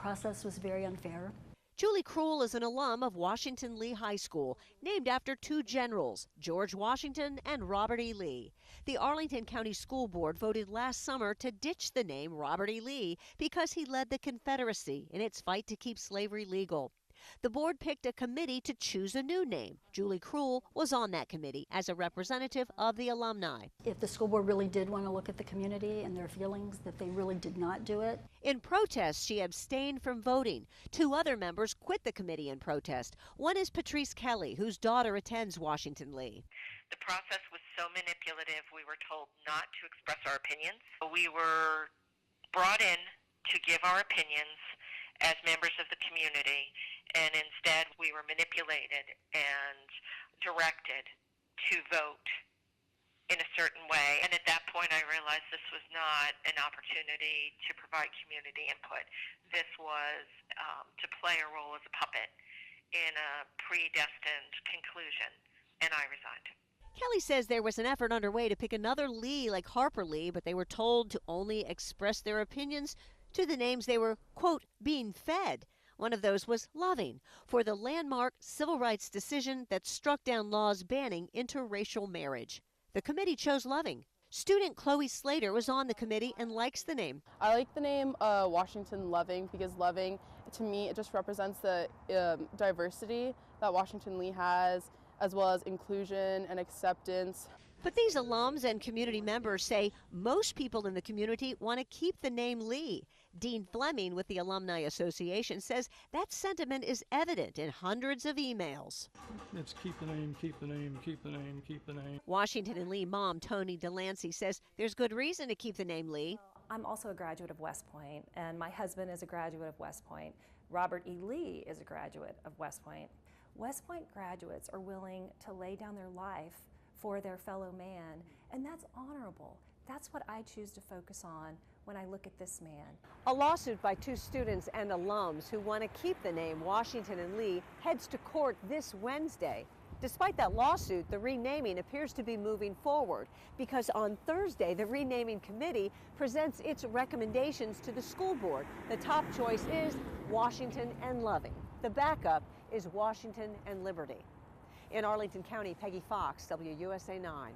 process was very unfair. Julie Krull is an alum of Washington Lee High School, named after two generals, George Washington and Robert E. Lee. The Arlington County School Board voted last summer to ditch the name Robert E. Lee because he led the Confederacy in its fight to keep slavery legal. The board picked a committee to choose a new name. Julie Krull was on that committee as a representative of the alumni. If the school board really did want to look at the community and their feelings, that they really did not do it. In protest, she abstained from voting. Two other members quit the committee in protest. One is Patrice Kelly, whose daughter attends Washington Lee. The process was so manipulative, we were told not to express our opinions. We were brought in to give our opinions as members of the community, and instead we were manipulated and directed to vote in a certain way. And at that point I realized this was not an opportunity to provide community input. This was to play a role as a puppet in a predestined conclusion, and I resigned. Kelly says there was an effort underway to pick another Lee like Harper Lee, but they were told to only express their opinions to the names they were, quote, being fed. One of those was Loving, for the landmark civil rights decision that struck down laws banning interracial marriage. The committee chose Loving. Student Chloe Slater was on the committee and likes the name. I like the name Washington Loving because Loving, to me, it just represents the diversity that Washington Lee has, as well as inclusion and acceptance. But these alums and community members say most people in the community want to keep the name Lee. Dean Fleming with the Alumni Association says that sentiment is evident in hundreds of emails. It's keep the name, keep the name, keep the name, keep the name. Washington and Lee mom Tony Delancey says there's good reason to keep the name Lee. I'm also a graduate of West Point, and my husband is a graduate of West Point. Robert E. Lee is a graduate of West Point. West Point graduates are willing to lay down their life for their fellow man, and that's honorable. That's what I choose to focus on when I look at this man. A lawsuit by two students and alums who want to keep the name Washington and Lee heads to court this Wednesday. Despite that lawsuit, the renaming appears to be moving forward because on Thursday, the renaming committee presents its recommendations to the school board. The top choice is Washington and Loving. The backup is Washington and Liberty. In Arlington County, Peggy Fox, WUSA 9.